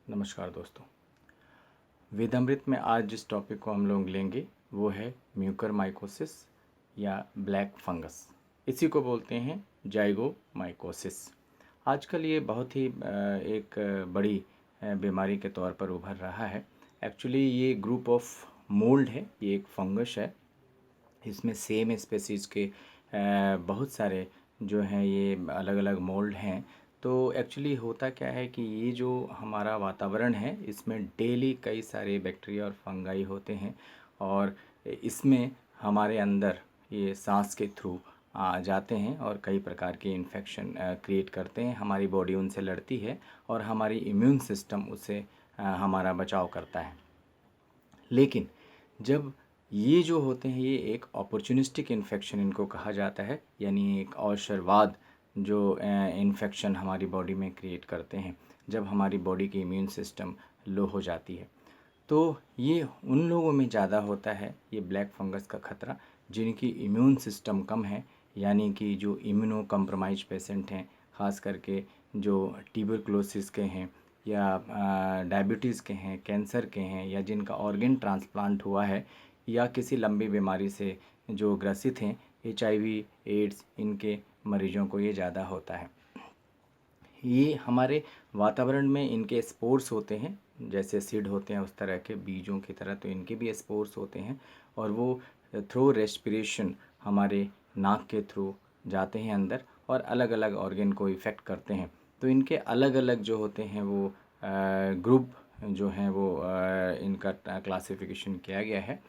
नमस्कार दोस्तों। वेदामृत में आज जिस टॉपिक को हम लोग लेंगे वो है म्यूकरमाइकोसिस या ब्लैक फंगस। इसी को बोलते हैं जाइगोमाइकोसिस। आजकल ये बहुत ही एक बड़ी बीमारी के तौर पर उभर रहा है। एक्चुअली ये ग्रुप ऑफ मोल्ड है, ये एक फंगस है। इसमें सेम स्पेसीज़ के बहुत सारे जो हैं ये अलग अलग मोल्ड हैं। तो एक्चुअली होता क्या है कि ये जो हमारा वातावरण है इसमें डेली कई सारे बैक्टीरिया और फंगाई होते हैं और इसमें हमारे अंदर ये सांस के थ्रू आ जाते हैं और कई प्रकार के इन्फेक्शन क्रिएट करते हैं। हमारी बॉडी उनसे लड़ती है और हमारी इम्यून सिस्टम उससे हमारा बचाव करता है। लेकिन जब ये जो होते हैं ये एक अपॉर्चुनिस्टिक इन्फेक्शन इनको कहा जाता है, यानी एक अवसरवाद जो इन्फेक्शन हमारी बॉडी में क्रिएट करते हैं जब हमारी बॉडी की इम्यून सिस्टम लो हो जाती है। तो ये उन लोगों में ज़्यादा होता है ये ब्लैक फंगस का ख़तरा जिनकी इम्यून सिस्टम कम है, यानी कि जो इम्यूनो कम्प्रोमाइज पेशेंट हैं, ख़ास करके जो ट्यूबरकुलोसिस के हैं या डायबिटीज़ के हैं, कैंसर के हैं, या जिनका ऑर्गन ट्रांसप्लांट हुआ है, या किसी लंबी बीमारी से जो ग्रसित हैं, HIV, एड्स, इनके मरीजों को ये ज़्यादा होता है। ये हमारे वातावरण में इनके स्पोर्स होते हैं, जैसे सीड होते हैं उस तरह के बीजों की तरह, तो इनके भी स्पोर्स होते हैं और वो थ्रू रेस्पिरेशन हमारे नाक के थ्रू जाते हैं अंदर और अलग अलग ऑर्गन को इफ़ेक्ट करते हैं। तो इनके अलग अलग जो होते हैं वो ग्रुप जो हैं वो इनका क्लासिफिकेशन किया गया है।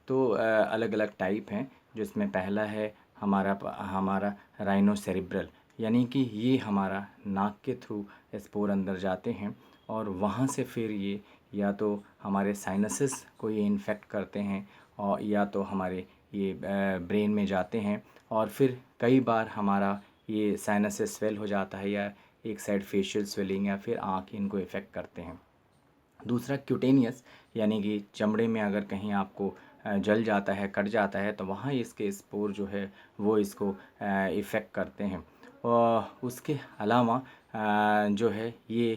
तो अलग अलग टाइप हैं, जिसमें पहला है हमारा राइनोसेरिब्रल, यानी कि ये हमारा नाक के थ्रू स्पोर अंदर जाते हैं और वहाँ से फिर ये या तो हमारे साइनसेस को ये इन्फेक्ट करते हैं और या तो हमारे ये ब्रेन में जाते हैं और फिर कई बार हमारा ये साइनसेस स्वेल हो जाता है या एक साइड फेशियल स्वेलिंग या फिर आँख इनको इफ़ेक्ट करते हैं। दूसरा क्यूटेनियस, यानी कि चमड़े में अगर कहीं आपको जल जाता है, कट जाता है, तो वहाँ इसके स्पोर जो है वो इसको इफ़ेक्ट करते हैं। और उसके अलावा जो है ये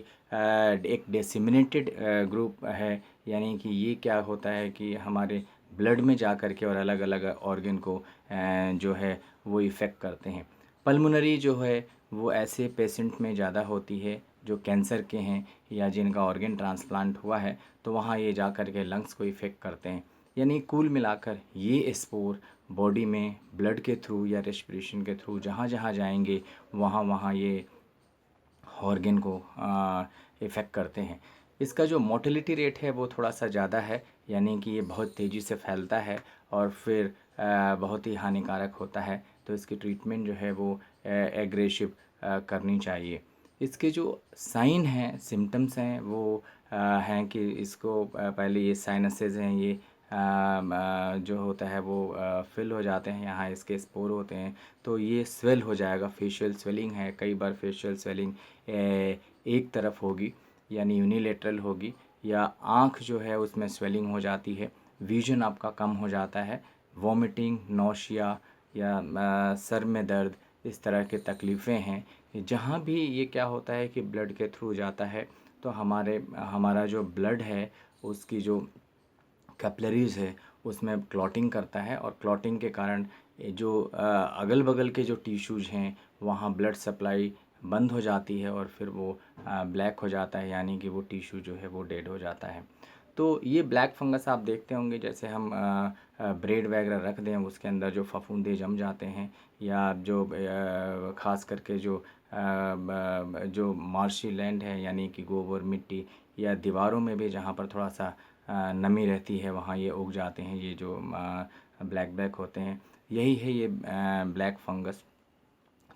एक डिसेमिनेटेड ग्रुप है, यानी कि ये क्या होता है कि हमारे ब्लड में जा कर के और अलग अलग ऑर्गन को जो है वो इफ़ेक्ट करते हैं। पल्मोनरी जो है वो ऐसे पेशेंट में ज़्यादा होती है जो कैंसर के हैं या जिनका ऑर्गन ट्रांसप्लांट हुआ है, तो वहाँ ये जा कर के लंग्स को इफ़ेक्ट करते हैं। यानी कुल मिलाकर ये स्पोर बॉडी में ब्लड के थ्रू या रेस्पिरेशन के थ्रू जहाँ जहाँ जाएंगे वहाँ वहाँ ये ऑर्गन को इफ़ेक्ट करते हैं। इसका जो मोर्टेलिटी रेट है वो थोड़ा सा ज़्यादा है, यानी कि ये बहुत तेज़ी से फैलता है और फिर बहुत ही हानिकारक होता है। तो इसकी ट्रीटमेंट जो है वो एग्रेसिव करनी चाहिए। इसके जो साइन हैं, सिम्टम्स हैं, वो हैं कि इसको पहले ये साइनसेस हैं, ये जो होता है वो फिल हो जाते हैं, यहाँ इसके स्पोर होते हैं, तो ये स्वेल हो जाएगा। फेशियल स्वेलिंग है, कई बार फेशियल स्वेलिंग एक तरफ होगी यानी यूनिलेटरल होगी, या आँख जो है उसमें स्वेलिंग हो जाती है, विजन आपका कम हो जाता है, वॉमिटिंग, नौशिया या सर में दर्द, इस तरह की तकलीफ़ें हैं। जहाँ भी ये क्या होता है कि ब्लड के थ्रू जाता है तो हमारा जो ब्लड है उसकी जो कैपिलरीज़ है उसमें क्लॉटिंग करता है और क्लॉटिंग के कारण ये जो अगल बगल के जो टिश्यूज़ हैं वहाँ ब्लड सप्लाई बंद हो जाती है और फिर वो ब्लैक हो जाता है, यानी कि वो टिश्यू जो है वो डेड हो जाता है। तो ये ब्लैक फंगस आप देखते होंगे, जैसे हम ब्रेड वगैरह रख दें उसके अंदर जो फफूंदे जम जाते हैं, या जो ख़ास करके जो मार्शी लैंड है यानी कि गोबर मिट्टी, या दीवारों में भी जहाँ पर थोड़ा सा नमी रहती है वहाँ ये उग जाते हैं, ये जो ब्लैक ब्लैक होते हैं, यही है ये ब्लैक फंगस।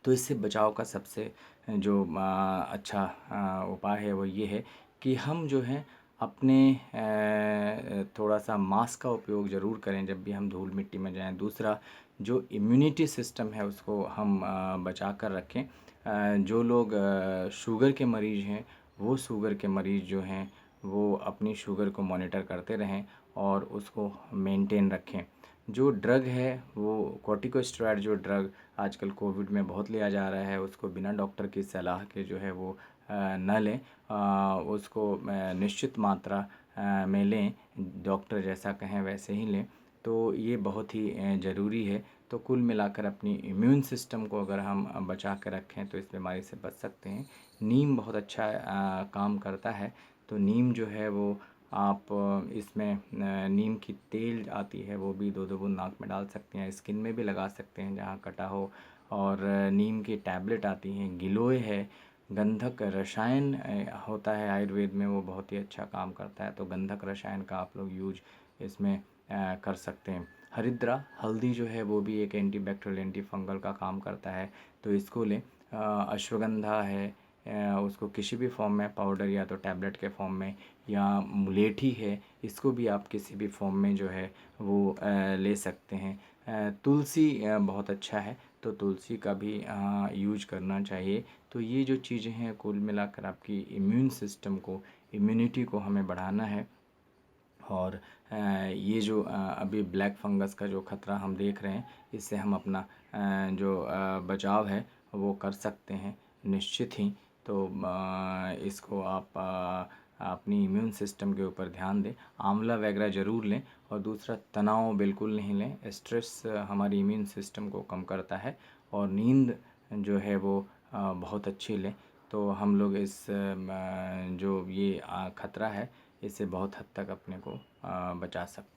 तो इससे बचाव का सबसे जो अच्छा उपाय है वो ये है कि हम जो है अपने थोड़ा सा मास्क का उपयोग ज़रूर करें जब भी हम धूल मिट्टी में जाएं। दूसरा, जो इम्यूनिटी सिस्टम है उसको हम बचा कर रखें। जो लोग शुगर के मरीज़ हैं वो शुगर के मरीज़ जो हैं वो अपनी शुगर को मॉनिटर करते रहें और उसको मेंटेन रखें। जो ड्रग है वो कॉर्टिकोस्टेरॉइड जो ड्रग आजकल कोविड में बहुत लिया जा रहा है, उसको बिना डॉक्टर की सलाह के जो है वो न लें, उसको निश्चित मात्रा में लें, डॉक्टर जैसा कहें वैसे ही लें, तो ये बहुत ही ज़रूरी है। तो कुल मिलाकर अपनी इम्यून सिस्टम को अगर हम बचा के रखें तो इस बीमारी से बच सकते हैं। नीम बहुत अच्छा काम करता है। तो नीम जो है वो आप इसमें नीम की तेल आती है, वो भी 2-2 बूंद नाक में डाल सकते हैं, स्किन में भी लगा सकते हैं जहाँ कटा हो। और नीम की टैबलेट आती हैं, गिलोय है, गंधक रसायन होता है आयुर्वेद में, वो बहुत ही अच्छा काम करता है। तो गंधक रसायन का आप लोग यूज इसमें कर सकते हैं। हरिद्रा हल्दी जो है वो भी एक एंटीबैक्टीरियल एंटी फंगल का काम करता है, तो इसको लें। अश्वगंधा है, उसको किसी भी फॉर्म में, पाउडर या तो टैबलेट के फॉर्म में, या मुलेठी है, इसको भी आप किसी भी फॉर्म में जो है वो ले सकते हैं। तुलसी बहुत अच्छा है, तो तुलसी का भी यूज करना चाहिए। तो ये जो चीज़ें हैं कुल मिलाकर आपकी इम्यून सिस्टम को, इम्यूनिटी को हमें बढ़ाना है। और ये जो अभी ब्लैक फंगस का जो ख़तरा हम देख रहे हैं, इससे हम अपना जो बचाव है वो कर सकते हैं निश्चित ही। तो इसको आप अपनी इम्यून सिस्टम के ऊपर ध्यान दें, आंवला वगैरह ज़रूर लें। और दूसरा, तनाव बिल्कुल नहीं लें। स्ट्रेस हमारी इम्यून सिस्टम को कम करता है। और नींद जो है वो बहुत अच्छी लें। तो हम लोग इस जो ये ख़तरा है, इससे बहुत हद तक अपने को बचा सकते हैं।